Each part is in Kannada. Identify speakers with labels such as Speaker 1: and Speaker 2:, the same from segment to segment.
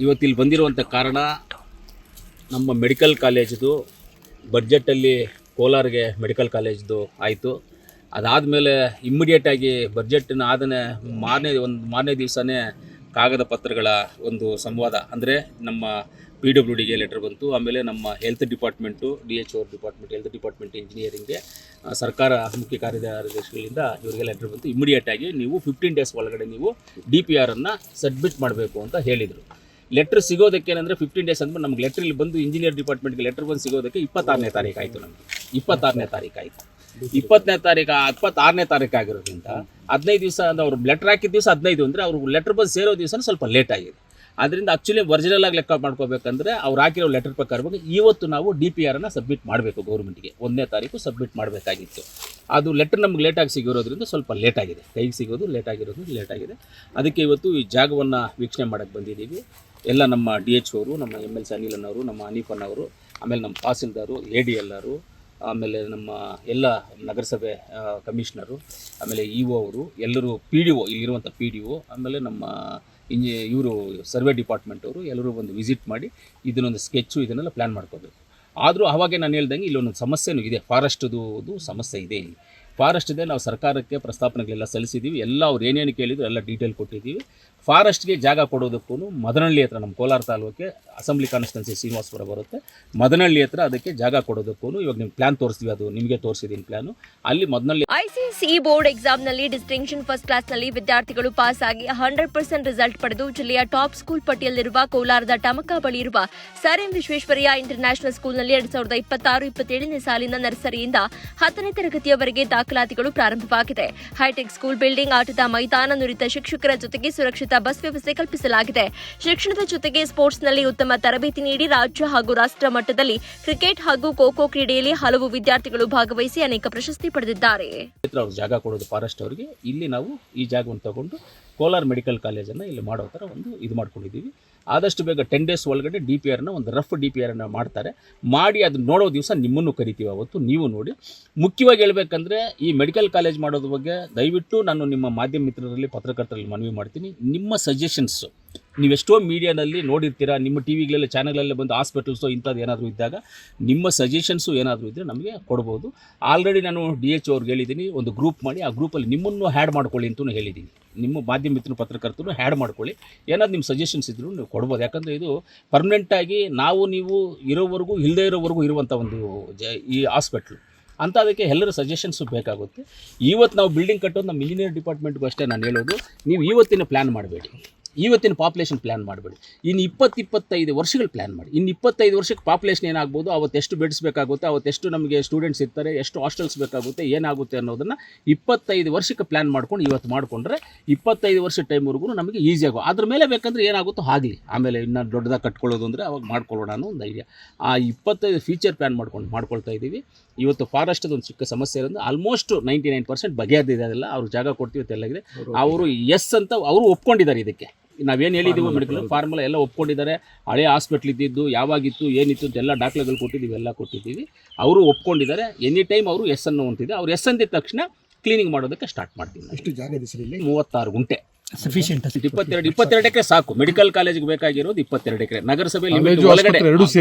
Speaker 1: ಇವತ್ತಿಲ್ಲಿ ಬಂದಿರುವಂಥ ಕಾರಣ ನಮ್ಮ ಮೆಡಿಕಲ್ ಕಾಲೇಜ್ದು ಬಡ್ಜೆಟಲ್ಲಿ ಕೋಲಾರ್ಗೆ ಮೆಡಿಕಲ್ ಕಾಲೇಜ್ದು ಆಯಿತು. ಅದಾದಮೇಲೆ ಇಮ್ಮಿಡಿಯೇಟಾಗಿ ಬಡ್ಜೆಟ್ನ ಆದನೆ ಮಾರನೇ ದಿವಸನೇ ಕಾಗದ ಪತ್ರಗಳ ಒಂದು ಸಂವಾದ, ಅಂದರೆ ನಮ್ಮ PWDಗೆ ಲೆಟರ್ ಬಂತು. ಆಮೇಲೆ ನಮ್ಮ health department, DHO department, health department ಇಂಜಿನಿಯರಿಂಗ್ಗೆ ಸರ್ಕಾರ ಮುಖ್ಯ ಕಾರ್ಯದರ್ಶಿಗಳಿಂದ ಇವರಿಗೆ ಲೆಟರ್ ಬಂತು. ಇಮ್ಮಿಡಿಯೇಟಾಗಿ ನೀವು 15 ಡೇಸ್ ಒಳಗಡೆ ನೀವು DPRನ್ನು ಸಬ್ಮಿಟ್ ಮಾಡಬೇಕು ಅಂತ ಹೇಳಿದರು. ಲೆಟ್ರ್ ಸಿಗೋದಕ್ಕೆ ಏನಂದರೆ 15 ಡೇಸ್ ಅಂದ್ಬಿಟ್ಟು ನಮ್ಗೆ ಲೆಟ್ರ್ ಇಲ್ಲಿ ಬಂದು ಇಂಜಿನಿಯರ್ ಡಿಪಾರ್ಟ್ಮೆಂಟ್ಗೆ ಲೆಟ್ರ್ ಬಂದು ಸಿಗೋದಕ್ಕೆ 26ನೇ ತಾರೀಕು ಆಯಿತು. ನಮಗೆ 26ನೇ ತಾರೀಕು ಆಯಿತು. 26ನೇ ತಾರೀಕು ಆಗಿರೋದ್ರಿಂದ 15 ದಿವಸ ಅಂದರೆ ಅವ್ರು ಲೆಟ್ರ್ ಹಾಕಿದ ದಿವಸ 15 ಅಂದರೆ ಅವ್ರಿಗೆ ಲೆಟ್ರ್ ಬಂದು ಸೇರೋ ದಿವಸ ಸ್ವಲ್ಪ ಲೇಟ್ ಆಗಿದೆ. ಅದರಿಂದ ಆ್ಯಕ್ಚುಲಿ ಒರಿಜಿನಲ್ ಆಗಿ ಲೆಕ್ಕ ಮಾಡ್ಕೋಬೇಕಂದ್ರೆ ಅವ್ರು ಹಾಕಿರೋ ಲೆಟರ್ ಪ್ರಕಾರವಾಗಿ ಇವತ್ತು ನಾವು DPRನ್ನು ಸಬ್ಮಿಟ್ ಮಾಡಬೇಕು. ಗೌರ್ಮೆಂಟ್ಗೆ 1ನೇ ತಾರೀಕು ಸಬ್ಮಿಟ್ ಮಾಡಬೇಕಾಗಿತ್ತು. ಅದು ಲೆಟರ್ ನಮ್ಗೆ ಲೇಟಾಗಿ ಸಿಗಿರೋದ್ರಿಂದ ಸ್ವಲ್ಪ ಲೇಟಾಗಿದೆ, ಕೈಗೆ ಸಿಗೋದು ಲೇಟಾಗಿದೆ. ಅದಕ್ಕೆ ಇವತ್ತು ಈ ಜಾಗವನ್ನು ವೀಕ್ಷಣೆ ಮಾಡೋಕ್ಕೆ ಬಂದಿದ್ದೀವಿ. ಎಲ್ಲ ನಮ್ಮ DHO ಅವರು, ನಮ್ಮ MLC ಅನಿಲನ್ನವರು, ನಮ್ಮ ಹನೀಫನ್ನವರು, ಆಮೇಲೆ ನಮ್ಮ ತಹಸೀಲ್ದಾರು, ADL ಅವರು, ಆಮೇಲೆ ನಮ್ಮ ಎಲ್ಲ ನಗರಸಭೆ ಕಮಿಷನರು, ಆಮೇಲೆ EO ಅವರು, ಎಲ್ಲರೂ PDO, ಇಲ್ಲಿರುವಂಥ PDO, ಆಮೇಲೆ ನಮ್ಮ ಇವರು ಸರ್ವೆ ಡಿಪಾರ್ಟ್ಮೆಂಟ್ ಅವರು ಎಲ್ಲರೂ ಒಂದು ವಿಸಿಟ್ ಮಾಡಿ ಇದನ್ನೊಂದು ಸ್ಕೆಚ್ಚು ಇದನ್ನೆಲ್ಲ ಪ್ಲ್ಯಾನ್ ಮಾಡ್ಕೋಬೇಕು. ಆದರೂ ಅವಾಗೆ ನಾನು ಹೇಳ್ದಂಗೆ ಇಲ್ಲೊಂದು ಸಮಸ್ಯೆನೂ ಇದೆ, ಫಾರೆಸ್ಟ್ದು ಸಮಸ್ಯೆ ಇದೆ. ಇಲ್ಲಿ ಫಾರೆಸ್ಟ್ ಇದೆ. ನಾವು ಸರ್ಕಾರಕ್ಕೆ ಪ್ರಸ್ತಾಪನೆಗಳೆಲ್ಲ ಸಲ್ಲಿಸಿದ್ದೀವಿ. ಎಲ್ಲ ಅವ್ರು ಏನೇನು ಕೇಳಿದ್ರು ಎಲ್ಲ ಡೀಟೇಲ್ ಕೊಟ್ಟಿದ್ದೀವಿ. ಫಾರೆಸ್ಟ್ಗೆ ಜಾಗ ಕೊಡೋದಕ್ಕೂ ಮದನಹಳ್ಳಿ ಹತ್ರ, ನಮ್ಮ ಕೋಲಾರ ತಾಲೂಕಿಗೆ ಅಸೆಂಬ್ಲಿ ಕಾನ್ಸ್ಟಿಟ್ಯೂನ್ಸಿ ಶ್ರೀನಿವಾಸಪುರ ಬರುತ್ತೆ, ಮದನಹಳ್ಳಿ ಹತ್ರ ಅದಕ್ಕೆ ಜಾಗ ಕೊಡೋದಕ್ಕೂ ಇವಾಗ ನಿಮ್ಮ ಪ್ಲಾನ್ ತೋರಿಸ್ತೀವಿ, ಅದು ನಿಮಗೆ ತೋರಿಸಿದ್ದೀನಿ ಪ್ಲಾನು. ಅಲ್ಲಿ Madanahalli
Speaker 2: ICSE board ಎಕ್ಸಾಮ್ನಲ್ಲಿ distinction first ಕ್ಲಾಸ್ನಲ್ಲಿ ವಿದ್ಯಾರ್ಥಿಗಳು ಪಾಸ್ ಆಗಿ 100% ರಿಸಲ್ಟ್ ಪಡೆದು ಜಿಲ್ಲೆಯ ಟಾಪ್ ಸ್ಕೂಲ್ ಪಟ್ಟಿಯಲ್ಲಿರುವ ಕೋಲಾರದ ಟಮಕ ಬಳಿ ಇರುವ ಸರ್ ಎಂ ವಿಶ್ವೇಶ್ವರಯ್ಯ ಇಂಟರ್ನ್ಯಾಷನಲ್ ಸ್ಕೂಲ್ನಲ್ಲಿ 2026-27ನೇ ಸಾಲಿನ ನರ್ಸರಿಯಿಂದ 10ನೇ ತರಗತಿಯವರೆಗೆ ದಾಖಲಾತಿಗಳು ಪ್ರಾರಂಭವಾಗಿದೆ. ಹೈಟೆಕ್ ಸ್ಕೂಲ್ ಬಿಲ್ಡಿಂಗ್, ಆಟದ ಮೈದಾನ, ನುರಿತ ಶಿಕ್ಷಕರ ಜೊತೆಗೆ ಸುರಕ್ಷಿತ ಬಸ್ ವ್ಯವಸ್ಥೆ ಕಲ್ಪಿಸಲಾಗಿದೆ. ಶಿಕ್ಷಣದ ಜೊತೆಗೆ ಸ್ಪೋರ್ಟ್ಸ್ನಲ್ಲಿ ಉತ್ತಮ ತರಬೇತಿ ನೀಡಿ ರಾಜ್ಯ ಹಾಗೂ ರಾಷ್ಟ್ರ ಮಟ್ಟದಲ್ಲಿ ಕ್ರಿಕೆಟ್ ಹಾಗೂ ಖೋ-ಖೋ ಕ್ರೀಡೆಯಲ್ಲಿ ಹಲವು ವಿದ್ಯಾರ್ಥಿಗಳು ಭಾಗವಹಿಸಿ ಅನೇಕ ಪ್ರಶಸ್ತಿ ಪಡೆದಿದ್ದಾರೆ.
Speaker 1: ಜಾಗ ಕೊಡೋದು ಫಾರೆಸ್ಟ್ ಅವರಿಗೆ. ಇಲ್ಲಿ ನಾವು ಈ ಜಾಗವನ್ನು ತಗೊಂಡು ಕೋಲಾರ ಮೆಡಿಕಲ್ ಕಾಲೇಜನ್ನು ಇಲ್ಲಿ ಮಾಡೋ ಥರ ಒಂದು ಇದು ಮಾಡ್ಕೊಂಡಿದ್ದೀವಿ. ಆದಷ್ಟು ಬೇಗ 10 ಡೇಸ್ ಒಳಗಡೆ DPRನ ಒಂದು ರಫ್ DPRನ ಮಾಡ್ತಾರೆ. ಮಾಡಿ ಅದನ್ನ ನೋಡೋ ದಿವಸ ನಿಮ್ಮನ್ನು ಕರಿತೀವಿ. ಅವತ್ತು ನೀವು ನೋಡಿ. ಮುಖ್ಯವಾಗಿ ಹೇಳಬೇಕಂದ್ರೆ ಈ ಮೆಡಿಕಲ್ ಕಾಲೇಜ್ ಮಾಡೋದ್ರ ಬಗ್ಗೆ ದಯವಿಟ್ಟು ನಾನು ನಿಮ್ಮ ಮಾಧ್ಯಮ ಮಿತ್ರರಲ್ಲಿ, ಪತ್ರಕರ್ತರಲ್ಲಿ ಮನವಿ ಮಾಡ್ತೀನಿ. ನಿಮ್ಮ ಸಜೆಷನ್ಸು ನೀವೆಷ್ಟೋ ಮೀಡಿಯಾದಲ್ಲಿ ನೋಡಿರ್ತೀರ, ನಿಮ್ಮ TVಗಳಲ್ಲಿ ಚಾನಲಲ್ಲೇ ಬಂದು ಹಾಸ್ಪಿಟಲ್ಸು ಇಂಥದ್ದು ಏನಾದರೂ ಇದ್ದಾಗ ನಿಮ್ಮ ಸಜೆಷನ್ಸು ಏನಾದರೂ ಇದ್ದರೆ ನಮಗೆ ಕೊಡ್ಬೋದು. ಆಲ್ರೆಡಿ ನಾನು DHO ಅವ್ರಿಗೆ ಹೇಳಿದ್ದೀನಿ, ಒಂದು ಗ್ರೂಪ್ ಮಾಡಿ ಆ ಗ್ರೂಪಲ್ಲಿ ನಿಮ್ಮನ್ನು ಹ್ಯಾಡ್ ಮಾಡ್ಕೊಳ್ಳಿ ಅಂತಲೂ ಹೇಳಿದ್ದೀನಿ. ನಿಮ್ಮ ಮಾಧ್ಯಮ ಮಿತ್ರ ಪತ್ರಕರ್ತರು ಹ್ಯಾಡ್ ಮಾಡ್ಕೊಳ್ಳಿ. ಏನಾದ್ರು ನಿಮ್ಮ ಸಜೆಷನ್ಸ್ ಇದ್ದರೂ ನೀವು ಕೊಡ್ಬೋದು. ಯಾಕಂದರೆ ಇದು ಪರ್ಮನೆಂಟಾಗಿ ನಾವು ನೀವು ಇರೋವರೆಗೂ ಇಲ್ಲದೇ ಇರೋವರೆಗೂ ಇರುವಂಥ ಒಂದು ಈ ಹಾಸ್ಪಿಟ್ಲು ಅಂತ, ಅದಕ್ಕೆ ಎಲ್ಲರ ಸಜೆಷನ್ಸು ಬೇಕಾಗುತ್ತೆ. ಇವತ್ತು ನಾವು ಬಿಲ್ಡಿಂಗ್ ಕಟ್ಟೋದು ನಮ್ಮ ಇಂಜಿನಿಯರ್ ಡಿಪಾರ್ಟ್ಮೆಂಟ್ಗೂ ಅಷ್ಟೇ ನಾನು ಹೇಳೋದು, ನೀವು ಇವತ್ತಿನ ಪ್ಲ್ಯಾನ್ ಮಾಡಬೇಡಿ, ಇವತ್ತಿನ ಪಾಪ್ಯುಲೇಷನ್ ಪ್ಲ್ಯಾನ್ ಮಾಡಬೇಡಿ. ಇನ್ನು 20-25 ವರ್ಷಗಳು ಪ್ಲ್ಯಾನ್ ಮಾಡಿ. ಇನ್ನು 25 ವರ್ಷಕ್ಕೆ ಪಾಪ್ಯುಲೇಷನ್ ಏನಾಗ್ಬೋದು, ಅವತ್ತೆಷ್ಟು ಬೆಡ್ಸ್ ಬೇಕಾಗುತ್ತೆ, ಅವತ್ತೆಷ್ಟು ನಮಗೆ ಸ್ಟೂಡೆಂಟ್ಸ್ ಇರ್ತಾರೆ, ಎಷ್ಟು ಹಾಸ್ಟೆಲ್ಸ್ ಬೇಕಾಗುತ್ತೆ, ಏನಾಗುತ್ತೆ ಅನ್ನೋದನ್ನು 25 ವರ್ಷಕ್ಕೆ ಪ್ಲ್ಯಾನ್ ಮಾಡ್ಕೊಂಡು ಇವತ್ತು ಮಾಡಿಕೊಂಡ್ರೆ 25 ವರ್ಷ ಟೈಮ್ವರೆಗೂ ನಮಗೆ ಈಸಿ ಆಗೋ. ಅದ್ರ ಮೇಲೆ ಬೇಕಂದರೆ ಏನಾಗುತ್ತೋ ಆಗಲಿ, ಆಮೇಲೆ ಇನ್ನೂ ದೊಡ್ಡದಾಗಿ ಕಟ್ಕೊಳ್ಳೋದು ಅಂದರೆ ಅವಾಗ ಮಾಡ್ಕೊಳ್ಳೋಣ ಅನ್ನೋ ಒಂದು ಐಡಿಯಾ. ಆ 25 ಫ್ಯೂಚರ್ ಪ್ಲ್ಯಾನ್ ಮಾಡ್ಕೊಳ್ತಾ ಇದ್ದೀವಿ. ಇವತ್ತು ಫಾರೆಸ್ಟದು ಒಂದು ಚಿಕ್ಕ ಸಮಸ್ಯೆ ಇರೋದು ಆಲ್ಮೋಸ್ಟ್ 99% ಬಗೆಹರಿದಿದೆ. ಅದೆಲ್ಲ ಅವ್ರು ಜಾಗ ಕೊಡ್ತೀವಿ ಅಂತ ಎಲ್ಲಾಗಿದೆ. ಅವರು ಎಸ್ ಅಂತ ಅವರು ಒಪ್ಕೊಂಡಿದ್ದಾರೆ. ಇದಕ್ಕೆ ನಾವೇನು ಹೇಳಿದ್ದೀವಿ ಮೆಡಿಕಲ್ ಫಾರ್ಮುಲಾ ಎಲ್ಲ ಒಪ್ಕೊಂಡಿದ್ದಾರೆ. ಹಳೆ ಹಾಸ್ಪಿಟ್ಲ್ ಇದ್ದಿದ್ದು ಯಾವಾಗಿತ್ತು ಏನಿತ್ತು ಅಂತ ಎಲ್ಲ ದಾಖಲೆಗಳು ಕೊಟ್ಟಿದ್ದೀವಿ, ಎಲ್ಲ ಕೊಟ್ಟಿದ್ದೀವಿ. ಅವರು ಒಪ್ಕೊಂಡಿದ್ದಾರೆ. ಎನಿ ಟೈಮ್ ಅವರು ಎಸ್ ಅನ್ನೋ ಅಂತಿದೆ. ಅವ್ರು ಎಸ್ ಅಂದಿದ ತಕ್ಷಣ ಕ್ಲೀನಿಂಗ್ ಮಾಡೋದಕ್ಕೆ ಸ್ಟಾರ್ಟ್ ಮಾಡ್ತೀವಿ.
Speaker 3: ಎಷ್ಟು ಜಾಗ ಇದೆ ಸರ್ ಇಲ್ಲಿ?
Speaker 1: 36 ಗುಂಟೆ
Speaker 3: ಸಫಿಷಿಯಂಟ್.
Speaker 1: 22 ಎಕರೆ ಸಾಕು. ಮೆಡಿಕಲ್ ಕಾಲೇಜ್ಗೆ ಬೇಕಾಗಿರೋದು 22 ಎಕರೆ. ನಗರಸಭೆ ಒಳಗಡೆ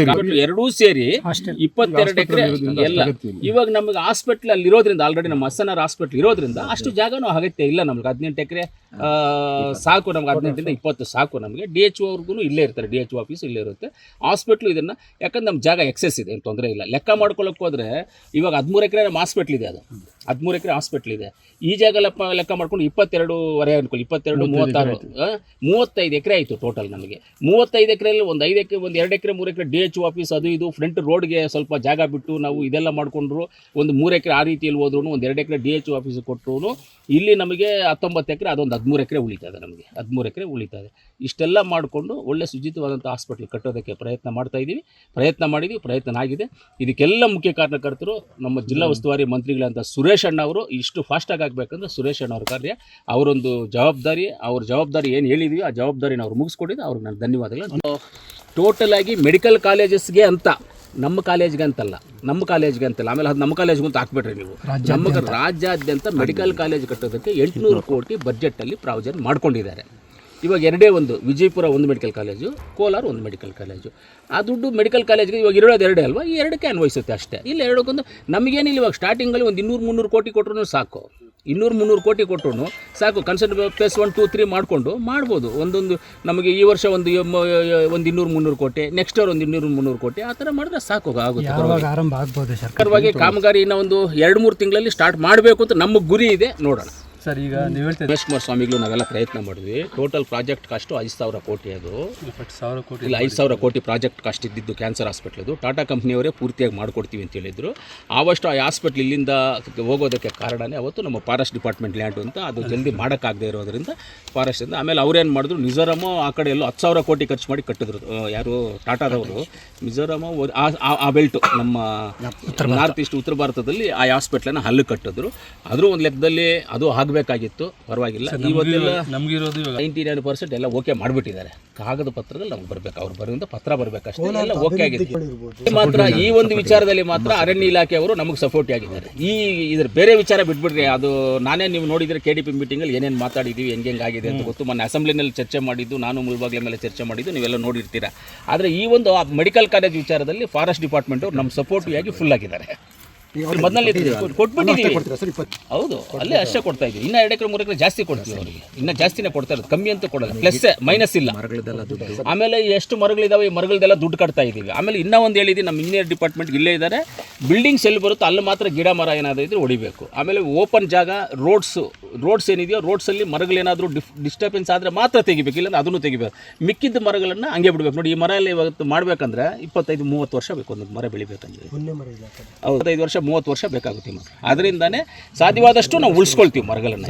Speaker 1: ಎರಡೂ ಸೇರಿ 22 ಎಕರೆ ಎಲ್ಲ. ಇವಾಗ ನಮಗೆ ಹಾಸ್ಪಿಟ್ಲ್ ಅಲ್ಲಿ ಇರೋದ್ರಿಂದ, ಆಲ್ರೆಡಿ ನಮ್ಮ SNR ಹಾಸ್ಪಿಟ್ಲ್ ಇರೋದ್ರಿಂದ ಅಷ್ಟು ಜಾಗನೂ ಅಗತ್ಯ ಇಲ್ಲ ನಮ್ಗೆ. 18 ಎಕರೆ ಸಾಕು ನಮ್ಗೆ. 18ರಿಂದ 20 ಸಾಕು ನಮಗೆ. DHO ಅವ್ರಿಗೂ ಇಲ್ಲೇ ಇರ್ತಾರೆ, DHO ಆಫೀಸ್ ಇಲ್ಲೇ ಇರುತ್ತೆ. ಹಾಸ್ಪಿಟ್ಲು ಇದನ್ನು ಯಾಕಂದ್ರೆ ನಮ್ಮ ಜಾಗ ಎಕ್ಸೆಸ್ ಇದೆ, ಏನು ತೊಂದರೆ ಇಲ್ಲ. ಲೆಕ್ಕ ಮಾಡ್ಕೊಳ್ಳೋಕೆ ಹೋದರೆ ಇವಾಗ 13 ಎಕರೆ ನಮ್ಮ ಹಾಸ್ಪಿಟ್ಲ್ ಇದೆ. ಅದು 13 ಎಕರೆ ಹಾಸ್ಪಿಟ್ಲ್ ಇದೆ. ಈ ಜಾಗ ಲೆಕ್ಕ ಮಾಡ್ಕೊಂಡು 22 ಅನ್ಕೊಳ್ಳಿ, 22, 36, 35 ಎಕರೆ ಆಯಿತು ಟೋಟಲ್ ನಮಗೆ. 35 ಎಕರೆಯಲ್ಲಿ ಒಂದು 5 ಎಕರೆ, ಒಂದು 2 ಎಕರೆ, 3 ಎಕರೆ DHO ಆಫೀಸ್ ಅದು ಇದು ಫ್ರಂಟ್ ರೋಡ್ಗೆ ಸ್ವಲ್ಪ ಜಾಗ ಬಿಟ್ಟು ನಾವು ಇದೆಲ್ಲ ಮಾಡಿಕೊಂಡ್ರು. ಒಂದು 3 ಎಕರೆ ಆ ರೀತಿಯಲ್ಲಿ ಹೋದ್ರೂ, ಒಂದು 2 ಎಕರೆ DHO ಆಫೀಸ್ ಕೊಟ್ಟರು. ಇಲ್ಲಿ ನಮಗೆ 19 ಎಕರೆ, ಅದೊಂದು 13 ಎಕರೆ ಉಳಿತದೆ ನಮಗೆ. 13 ಎಕರೆ ಉಳಿತದೆ. ಇಷ್ಟೆಲ್ಲ ಮಾಡಿಕೊಂಡು ಒಳ್ಳೆ ಶುಚಿತ್ವವಾದಂಥ ಹಾಸ್ಪಿಟ್ಲ್ ಕಟ್ಟೋದಕ್ಕೆ ಪ್ರಯತ್ನ ಮಾಡಿದ್ದೀವಿ. ಪ್ರಯತ್ನ ಆಗಿದೆ. ಇದಕ್ಕೆಲ್ಲ ಮುಖ್ಯ ಕಾರಣಕರ್ತರು ನಮ್ಮ ಜಿಲ್ಲಾ ಉಸ್ತುವಾರಿ ಮಂತ್ರಿಗಳಂತ ಸುರೇಶ್ ಅಣ್ಣ ಅವರು. ಇಷ್ಟು ಫಾಸ್ಟಾಗಿ ಆಗಬೇಕಂದ್ರೆ ಸುರೇಶ್ ಅಣ್ಣ ಅವ್ರ ಕಾರ್ಯ, ಅವರೊಂದು ಜವಾಬ್ದಾರಿ, ಅವ್ರ ಜವಾಬ್ದಾರಿ ಏನು ಹೇಳಿದ್ವಿ ಆ ಜವಾಬ್ದಾರಿನ ಅವ್ರು ಮುಗಿಸ್ಕೊಟ್ಟಿದ್ದು. ಅವ್ರಿಗೆ ನಾನು ಧನ್ಯವಾದಗಳು. ಟೋಟಲ್ ಆಗಿ ಮೆಡಿಕಲ್ ಕಾಲೇಜಸ್ಗೆ ಅಂತ, ನಮ್ಮ ಕಾಲೇಜ್ಗೆ ಅಂತಲ್ಲ, ಆಮೇಲೆ ಅದು ನಮ್ಮ ಕಾಲೇಜ್ಗೂ ಅಂತ ಹಾಕ್ಬಿಟ್ರಿ ನೀವು. ನಮಗೆ ರಾಜ್ಯಾದ್ಯಂತ ಮೆಡಿಕಲ್ ಕಾಲೇಜ್ ಕಟ್ಟೋದಕ್ಕೆ 800 ಕೋಟಿ ಬಜೆಟಲ್ಲಿ ಪ್ರಾವಿಷನ್ ಮಾಡ್ಕೊಂಡಿದ್ದಾರೆ. ಇವಾಗ ಎರಡೇ ಒಂದು, ವಿಜಯಪುರ ಒಂದು ಮೆಡಿಕಲ್ ಕಾಲೇಜು, ಕೋಲಾರ ಒಂದು ಮೆಡಿಕಲ್ ಕಾಲೇಜು. ಆ ದುಡ್ಡು ಮೆಡಿಕಲ್ ಕಾಲೇಜ್ಗೆ ಇವಾಗ ಇರೋದು ಎರಡೇ ಅಲ್ವಾ, ಈ ಎರಡಕ್ಕೆ ಅನ್ವಯಿಸುತ್ತೆ ಅಷ್ಟೇ. ಇಲ್ಲ ಎರಡಕ್ಕೊಂದು ನಮಗೇನಿಲ್ಲ, ಇವಾಗ ಸ್ಟಾರ್ಟಿಂಗಲ್ಲಿ ಒಂದು 200-300 ಕೋಟಿ ಕೊಟ್ಟರು ಸಾಕು. 200-300 ಕೋಟಿ ಕೊಟ್ಟರು ಸಾಕು. ಕನ್ಸರ್ಟ್ ಪ್ಲಸ್ 1, 2, 3 ಮಾಡಿಕೊಂಡು ಮಾಡ್ಬೋದು. ಒಂದೊಂದು ನಮಗೆ ಈ ವರ್ಷ ಒಂದು 200-300 ಕೋಟಿ, ನೆಕ್ಸ್ಟ್ ಇಯರ್ ಒಂದು 200-300 ಕೋಟಿ, ಆ ಥರ ಮಾಡಿದ್ರೆ ಸಾಕು ಆಗುತ್ತೆ.
Speaker 3: ಆರಂಭ ಆಗ್ಬೋದು
Speaker 1: ಸರ್ಕಾರವಾಗಿ ಕಾಮಗಾರಿ ಇನ್ನೂ ಒಂದು 2-3 ತಿಂಗಳಲ್ಲಿ ಸ್ಟಾರ್ಟ್ ಮಾಡಬೇಕು ಅಂತ ನಮ್ಮ ಗುರಿ ಇದೆ. ನೋಡೋಣ
Speaker 3: ಸರ್. ಈಗ ನೀವು ಹೇಳ್ತೀವಿ
Speaker 1: ರಮೇಶ್ ಕುಮಾರ್ ಸ್ವಾಮಿಗಳು ನಾವೆಲ್ಲ ಪ್ರಯತ್ನ ಮಾಡಿದ್ವಿ. ಟೋಟಲ್ ಪ್ರಾಜೆಕ್ಟ್ ಕಾಸ್ಟು 5,000 ಕೋಟಿ. ಅದು
Speaker 3: 10,000 ಕೋಟಿ
Speaker 1: ಇಲ್ಲ 5,000 ಕೋಟಿ ಪ್ರಾಜೆಕ್ಟ್ ಕಾಸ್ಟ್ ಇದ್ದಿದ್ದು ಕ್ಯಾನ್ಸರ್ ಹಾಸ್ಪಿಟ್ಲದು. ಟಾಟಾ ಕಂಪ್ನಿಯವರೇ ಪೂರ್ತಿಯಾಗಿ ಮಾಡಿಕೊಡ್ತೀವಿ ಅಂತ ಹೇಳಿದರು. ಆವಷ್ಟು ಆ ಹಾಸ್ಪಿಟ್ಲ್ ಇಲ್ಲಿಂದ ಹೋಗೋದಕ್ಕೆ ಕಾರಣನೇ ಅವತ್ತು ನಮ್ಮ ಫಾರೆಸ್ಟ್ ಡಿಪಾರ್ಟ್ಮೆಂಟ್ ಲ್ಯಾಂಡು ಅಂತ, ಅದು ಜಲ್ದಿ ಮಾಡೋಕ್ಕಾಗದೇ ಇರೋದ್ರಿಂದ ಫಾರೆಸ್ಟಿಂದ. ಆಮೇಲೆ ಅವ್ರೇನು ಮಾಡಿದ್ರು, ಮಿಜೋರಾಮು ಆ ಕಡೆ ಎಲ್ಲೋ 10,000 ಕೋಟಿ ಖರ್ಚು ಮಾಡಿ ಕಟ್ಟಿದ್ರು. ಯಾರು ಟಾಟಾದವರು ಮಿಜೋರಾಮು ಆ ಬೆಲ್ಟು ನಮ್ಮ ನಾರ್ತ್ ಈಸ್ಟ್ ಉತ್ತರ ಭಾರತದಲ್ಲಿ ಆ ಹಾಸ್ಪಿಟ್ಲನ್ನು ಹಲ್ಲು ಕಟ್ಟಿದ್ರು. ಆದರೂ ಒಂದು ಲೆಕ್ಕದಲ್ಲಿ ಅದು ಆಗಬೇಕಾಗಿತ್ತು, ಪರವಾಗಿಲ್ಲ. ಇವತ್ತೆಲ್ಲ
Speaker 3: ನಮಗಿರೋದು
Speaker 1: 99% ಎಲ್ಲ ಓಕೆ ಮಾಡಿಬಿಟ್ಟಿದ್ದಾರೆ. ಕಾಗದ ಪತ್ರದಲ್ಲಿ ನಮ್ಗೆ ಬರಬೇಕು, ಅವ್ರು ಬರೋದ್ರಿಂದ ಪತ್ರ ಬರಬೇಕಷ್ಟೇ, ಎಲ್ಲ ಓಕೆ ಆಗಿದೆ. ಮಾತ್ರ ಈ ಒಂದು ವಿಚಾರದಲ್ಲಿ ಮಾತ್ರ ಅರಣ್ಯ ಇಲಾಖೆಯವರು ನಮಗೆ ಸಪೋರ್ಟ್ ಆಗಿದ್ದಾರೆ. ಇದ್ರ ಬೇರೆ ವಿಚಾರ ಬಿಟ್ಬಿಡ್ರಿ. ಅದು ನಾನೇ ನೀವು ನೋಡಿದರೆ KDP ಮೀಟಿಂಗಲ್ಲಿ ಏನೇನು ಮಾತಾಡಿದ್ದೀವಿ, ಹೆಂಗಾಗಿದೆ ಅಂತ ಗೊತ್ತು. ಮೊನ್ನೆ ಅಸೆಂಬ್ಲಿನಲ್ಲಿ ಚರ್ಚೆ ಮಾಡಿದ್ದು, ನಾನು ಮುಳ್ಬಾಗ್ಲ ಮೇಲೆ ಚರ್ಚೆ ಮಾಡಿದ್ದು ನೀವೆಲ್ಲ ನೋಡಿರ್ತೀರಾ. ಆದರೆ ಈ ಒಂದು ಮೆಡಿಕಲ್ ಕಾಲೇಜ್ ವಿಚಾರದಲ್ಲಿ ಫಾರೆಸ್ಟ್ ಡಿಪಾರ್ಟ್ಮೆಂಟ್ ಅವರು ನಮ್ಮ ಸಪೋರ್ಟಿವ್ ಆಗಿ ಫುಲ್ ಆಗಿದ್ದಾರೆ. ಮೊದಲನೇ ಕೊಟ್ಬಿಟ್ಟಿದ್ದೀವಿ. ಹೌದು, ಅಲ್ಲೇ ಅಷ್ಟೇ ಕೊಡ್ತಾ ಇದ್ದೀವಿ. ಇನ್ನೂ 2 ಎಕರೆ 3 ಎಕರೆ ಜಾಸ್ತಿ ಕೊಡ್ತೀವಿ ಅವರಿಗೆ. ಇನ್ನೂ ಜಾಸ್ತಿನೇ ಕೊಡ್ತಾ ಇರೋದು, ಕಮ್ಮಿ ಅಂತ ಕೊಡಲ್ಲ. ಪ್ಲಸ್ ಮೈನಸ್ ಇಲ್ಲ. ಆಮೇಲೆ ಎಷ್ಟು ಮರಗಳಿದಾವೆ, ಈ ಮರಗಳದೆಲ್ಲ ದುಡ್ಡು ಕಟ್ತಾ ಇದ್ದೀವಿ. ಆಮೇಲೆ ಇನ್ನೂ ಒಂದು ಹೇಳಿದ್ದೀವಿ, ನಮ್ಮ ಇಂಜಿನಿಯರ್ ಡಿಪಾರ್ಟ್ಮೆಂಟ್ ಇಲ್ಲೇ ಇದ್ದಾರೆ. ಬಿಲ್ಡಿಂಗ್ಸ್ ಎಲ್ಲಿ ಬರುತ್ತೋ ಅಲ್ಲಿ ಮಾತ್ರ ಗಿಡ ಮರ ಏನಾದರೂ ಇದ್ರೆ ಹೊಡಿಬೇಕು. ಆಮೇಲೆ ಓಪನ್ ಜಾಗ, ರೋಡ್ಸ್ ಏನಿದೆಯೋ ರೋಡ್ಸಲ್ಲಿ ಮರಗಳೇನಾದರೂ ಡಿಸ್ಟರ್ಬೆನ್ಸ್ ಆದರೆ ಮಾತ್ರ ತೆಗಿಬೇಕು, ಇಲ್ಲಾಂದ್ರೆ ಅದನ್ನು ತೆಗಿಬೇಕು. ಮಿಕ್ಕಿದ್ದ ಮರಗಳನ್ನು ಹಂಗೆ ಬಿಡಬೇಕು. ನೋಡಿ, ಈ ಮರ ಎಲ್ಲ ಇವತ್ತು ಮಾಡಬೇಕಂದ್ರೆ 25-30 ವರ್ಷ ಬೇಕು ಒಂದು ಮರ ಬೆಳಿಬೇಕಂದ್ರೆ. 25 ವರ್ಷ 30 ವರ್ಷ ಬೇಕಾಗುತ್ತೆ ಮರ. ಅದರಿಂದನೇ ಸಾಧ್ಯವಾದಷ್ಟು ನಾವು ಉಳಿಸ್ಕೊಳ್ತೀವಿ ಮರಗಳನ್ನು.